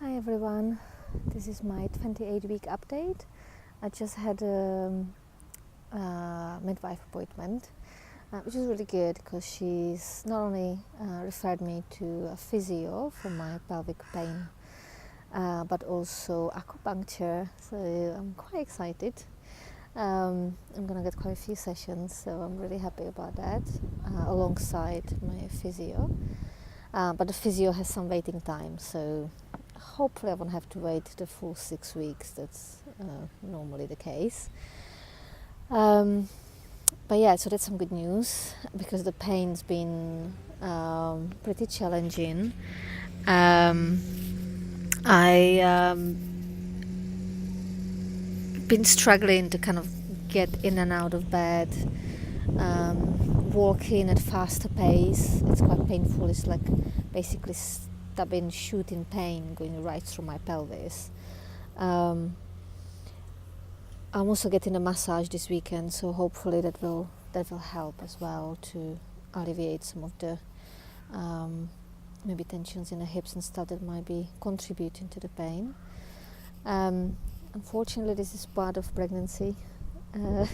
Hi everyone, this is my 28-week update. I just had a midwife appointment, which is really good because she's not only referred me to a physio for my pelvic pain, but also acupuncture, so I'm quite excited. I'm gonna get quite a few sessions, so I'm really happy about that, alongside my physio. But the physio has some waiting time, so hopefully I won't have to wait the full 6 weeks. That's normally the case. But yeah, so that's some good news because the pain's been pretty challenging. I been struggling to kind of get in and out of bed, walking at faster pace. It's quite painful. It's like basically stabbing, shooting pain going right through my pelvis. I'm also getting a massage this weekend, so hopefully that will help as well to alleviate some of the maybe tensions in the hips and stuff that might be contributing to the pain. Unfortunately, this is part of pregnancy. A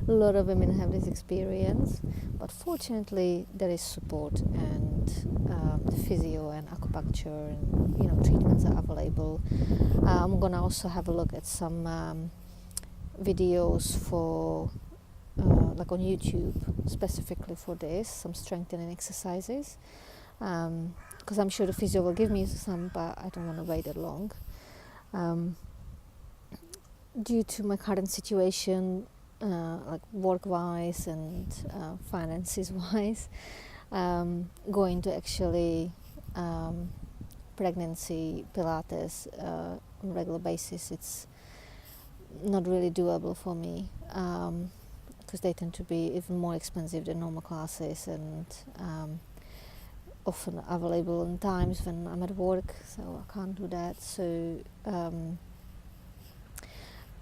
lot of women have this experience, but fortunately there is support, and physio and acupuncture and treatments are available. I'm gonna also have a look at some videos for like on YouTube specifically for this, some strengthening exercises, because I'm sure the physio will give me some, but I don't want to wait that long. Due to my current situation, like work-wise and finances-wise, going to actually pregnancy Pilates on a regular basis, it's not really doable for me, because they tend to be even more expensive than normal classes, and often available in times when I'm at work, so I can't do that. So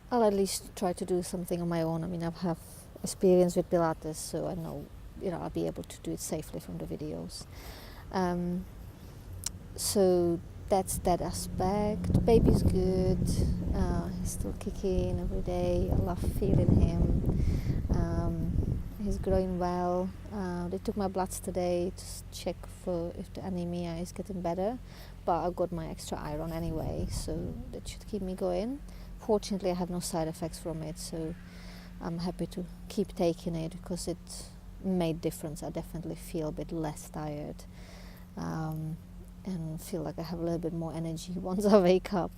I'll at least try to do something on my own. I mean, I have experience with Pilates, so I know, I'll be able to do it safely from the videos. So that's that aspect. The baby's good. He's still kicking every day. I love feeling him. He's growing well. They took my bloods today to check for if the anemia is getting better, but I got my extra iron anyway, so that should keep me going. Fortunately, I have no side effects from it, so I'm happy to keep taking it because it made difference. I definitely feel a bit less tired, and feel like I have a little bit more energy once I wake up.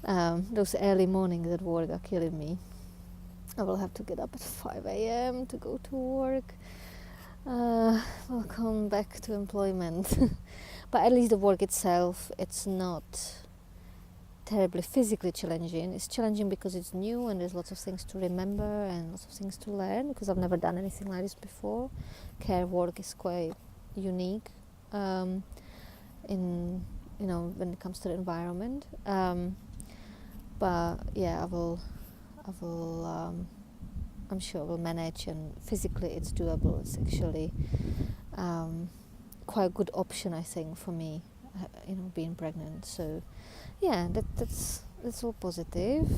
Those early mornings at work are killing me. I will have to get up at 5 a.m. to go to work. Welcome back to employment. But at least the work itself, it's not terribly physically challenging. It's challenging because it's new and there's lots of things to remember and lots of things to learn, because I've never done anything like this before. Care work is quite unique in when it comes to the environment. But yeah, I will I'm sure I will manage, and physically it's doable. It's actually quite a good option, I think, for me, being pregnant. So yeah, that's all positive.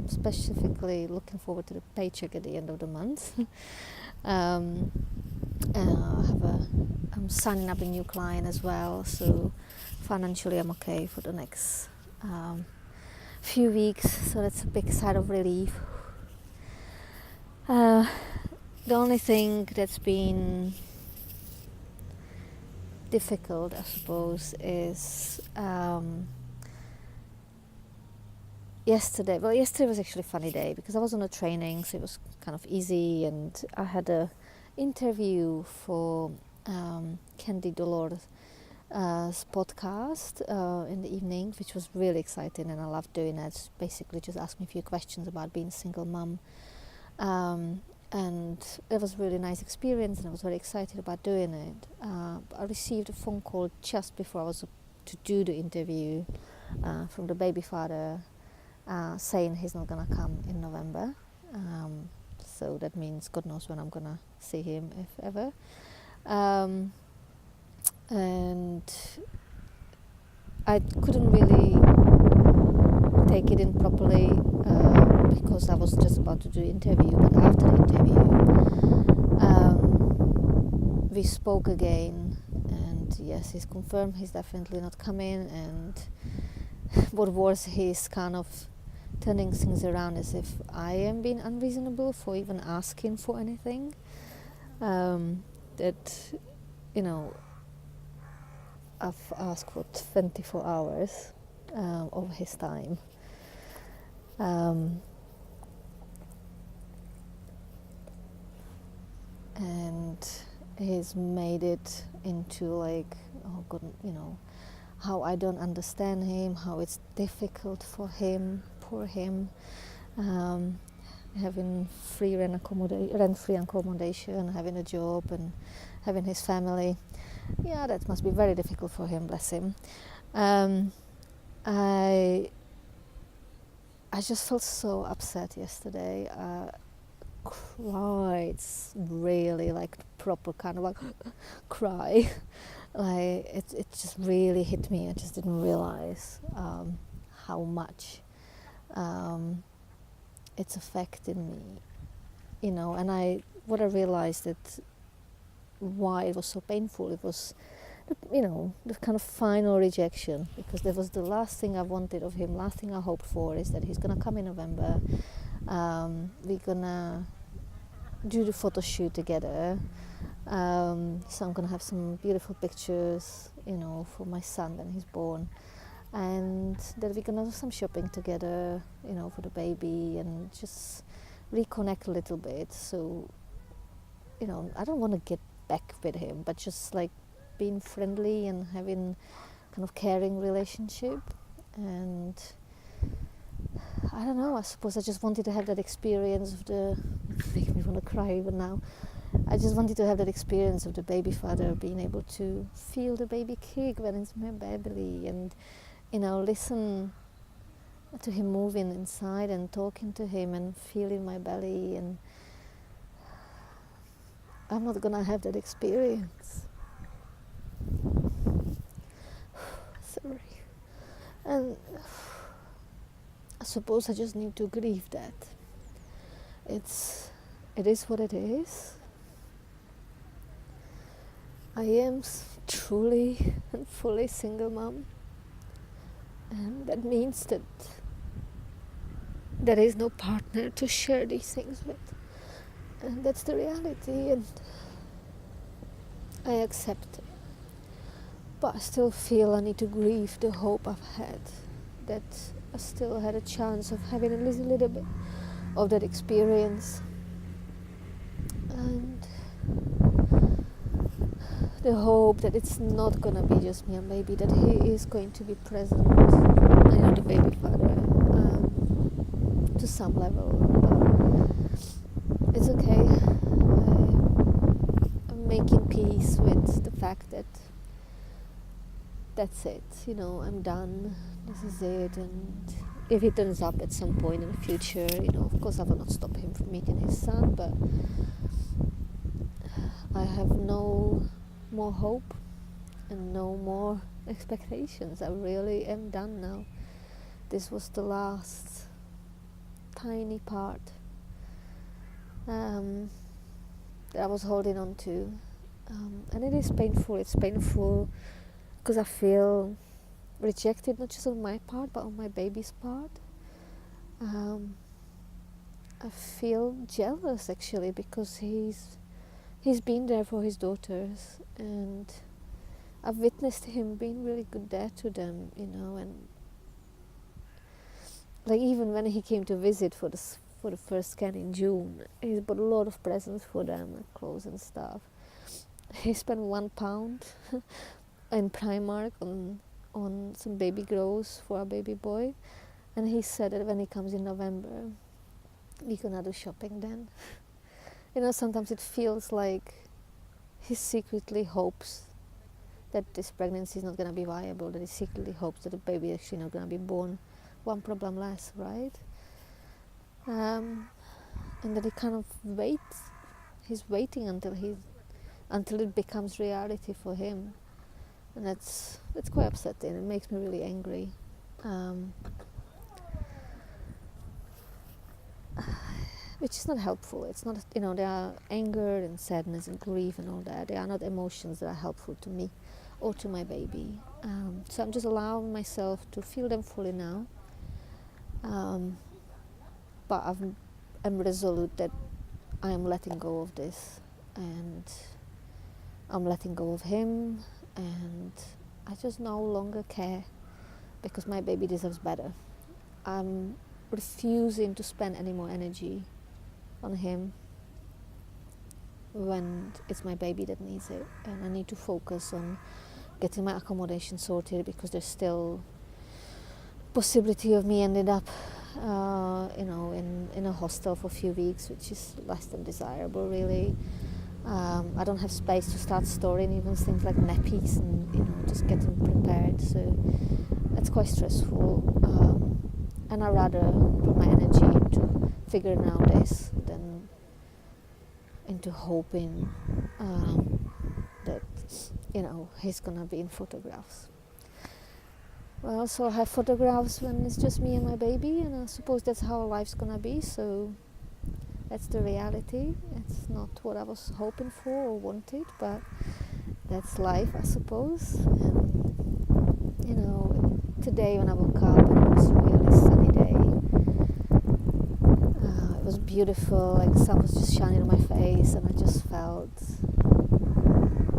Specifically looking forward to the paycheck at the end of the month. I'm signing up a new client as well, so financially I'm okay for the next few weeks, so that's a big sigh of relief. The only thing that's been difficult, I suppose, is yesterday. Well, yesterday was actually a funny day because I was on a training, so it was kind of easy, and I had a interview for Candida Lord podcast in the evening, which was really exciting, and I loved doing it. Basically just asked me a few questions about being a single mum, and it was a really nice experience, and I was very excited about doing it. I received a phone call just before I was to do the interview from the baby father, saying he's not gonna come in November, so that means God knows when I'm gonna see him, if ever. And I couldn't really take it in properly because I was just about to do the interview. But after the interview, we spoke again, and yes, he's confirmed he's definitely not coming. And what worse, he's kind of turning things around as if I am being unreasonable for even asking for anything. That, you know, I've asked for 24 hours of his time. And he's made it into like, oh God, you know, how I don't understand him, how it's difficult for him, poor him, having rent-free accommodation, having a job and having his family. Yeah, that must be very difficult for him, bless him. I just felt so upset yesterday. Cried really, like proper kind of like cry. Like it just really hit me. I just didn't realize how much it's affecting me, you know. And what I realized that why it was so painful, it was, you know, the kind of final rejection, because that was the last thing I wanted of him. Last thing I hoped for is that he's gonna come in November. We're gonna do the photo shoot together. So I'm gonna have some beautiful pictures, you know, for my son when he's born, and that we're gonna do some shopping together, you know, for the baby, and just reconnect a little bit. So, you know, I don't want to get back with him, but just like being friendly and having kind of caring relationship. And I don't know, I suppose I just wanted to have that experience of the make me want to cry even now. I just wanted to have that experience of the baby father, being able to feel the baby kick when it's my belly, and, you know, listen to him moving inside and talking to him and feeling my belly. And I'm not gonna have that experience. Sorry. And I suppose I just need to grieve that. It is what it is. I am truly and fully single mom, and that means that there is no partner to share these things with, and that's the reality, and I accept it. But I still feel I need to grieve the hope I've had, that I still had a chance of having a little bit of that experience, and the hope that it's not gonna be just me and baby, that he is going to be present. I know the baby father to some level, but it's okay. I'm making peace with the fact that that's it, you know, I'm done, this is it. And if he turns up at some point in the future, you know, of course I will not stop him from meeting his son, but I have no more hope and no more expectations. I really am done now. This was the last tiny part that I was holding on to, and it is painful. It's painful because I feel rejected, not just on my part but on my baby's part. I feel jealous actually, because he's been there for his daughters, and I've witnessed him being really good there to them, you know. And like even when he came to visit for the first scan in June, he bought a lot of presents for them, like clothes and stuff. He spent £1 in Primark on some baby clothes for our baby boy, and he said that when he comes in November, we're gonna do shopping then. You know, sometimes it feels like he secretly hopes that this pregnancy is not going to be viable, that he secretly hopes that the baby is actually not going to be born, one problem less, right? And that he kind of he's waiting until it becomes reality for him. and that's quite upsetting. It makes me really angry. Which is not helpful. It's not, there are anger and sadness and grief and all that. They are not emotions that are helpful to me or to my baby. So I'm just allowing myself to feel them fully now. But I'm resolute that I am letting go of this, and I'm letting go of him, and I just no longer care, because my baby deserves better. I'm refusing to spend any more energy on him when it's my baby that needs it, and I need to focus on getting my accommodation sorted, because there's still possibility of me ending up in a hostel for a few weeks, which is less than desirable, really. I don't have space to start storing even things like nappies and just getting prepared, so that's quite stressful. And I'd rather put my energy into figuring out this than into hoping that he's gonna be in photographs. Well, so I have photographs when it's just me and my baby, and I suppose that's how life's gonna be, so that's the reality. It's not what I was hoping for or wanted, but that's life, I suppose. And today when I woke up, it was a really sunny day. It was beautiful, like the sun was just shining on my face, and I just felt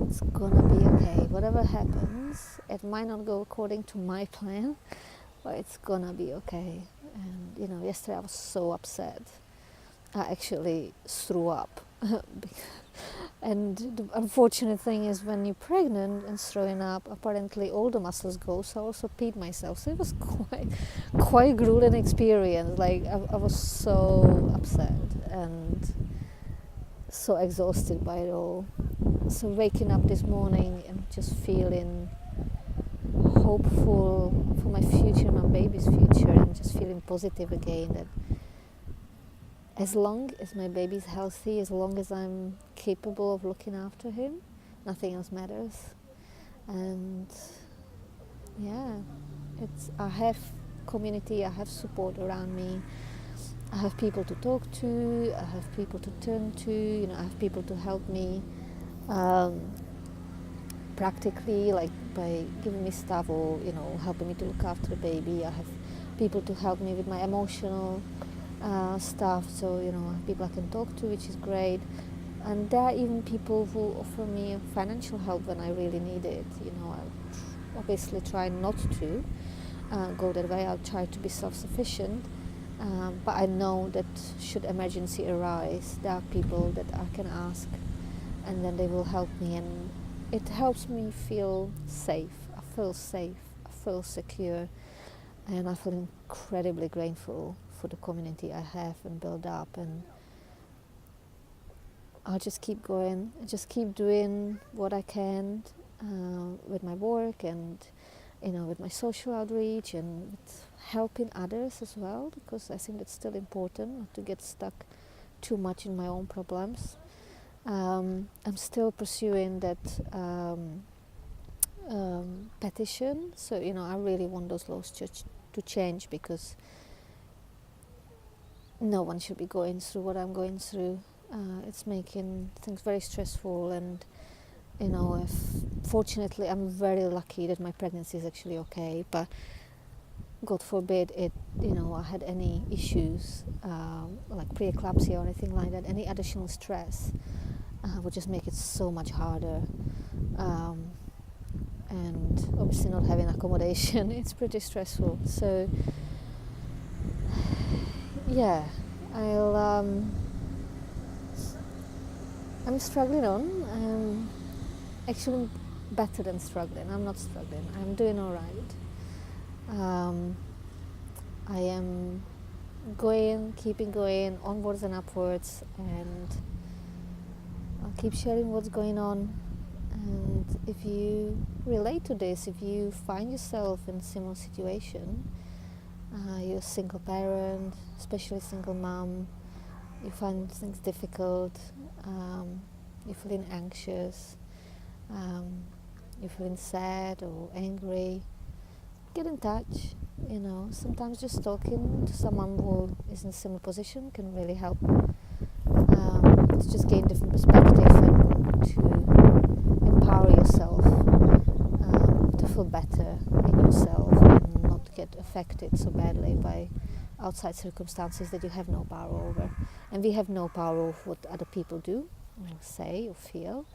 it's gonna be okay. Whatever happens, it might not go according to my plan, but it's gonna be okay. And yesterday I was so upset. I actually threw up. And the unfortunate thing is, when you're pregnant and throwing up, apparently all the muscles go, so I also peed myself. So it was quite grueling experience. Like I was so upset and so exhausted by it all. So waking up this morning and just feeling hopeful for my future, my baby's future, and just feeling positive again, that as long as my baby's healthy, as long as I'm capable of looking after him, nothing else matters. And yeah, I have community, I have support around me, I have people to talk to, I have people to turn to, I have people to help me practically, like by giving me stuff or helping me to look after the baby. I have people to help me with my emotional stuff, so people I can talk to, which is great. And there are even people who offer me financial help when I really need it. I obviously try not to go that way. I'll try to be self-sufficient, but I know that should emergency arise, there are people that I can ask, and then they will help me, and it helps me feel safe. I feel safe, I feel secure, and I feel incredibly grateful for the community I have and build up. And I'll just keep going, just keep doing what I can with my work, and with my social outreach, and with helping others as well, because I think it's still important not to get stuck too much in my own problems. I'm still pursuing that petition, so I really want those laws to change, because no one should be going through what I'm going through. It's making things very stressful, and fortunately I'm very lucky that my pregnancy is actually okay, but God forbid I had any issues like preeclampsia or anything like that. Any additional stress would just make it so much harder, and obviously not having accommodation, it's pretty stressful. So yeah, I'm struggling on. Actually better than struggling. I'm not struggling. I'm doing all right. I am keeping going, onwards and upwards, and I'll keep sharing what's going on. And if you relate to this, if you find yourself in a similar situation, you're a single parent, especially single mom, you find things difficult, you're feeling anxious, you're feeling sad or angry, get in touch. Sometimes just talking to someone who is in a similar position can really help, to just gain different perspective and to empower yourself, to feel better in yourself and not get affected so badly by outside circumstances that you have no power over. And we have no power over what other people do or say or feel.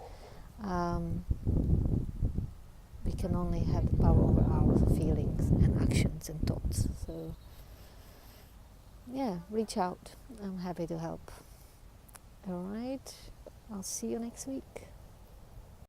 We can only have the power over our feelings and actions and thoughts. So yeah, reach out. I'm happy to help. Alright, I'll see you next week.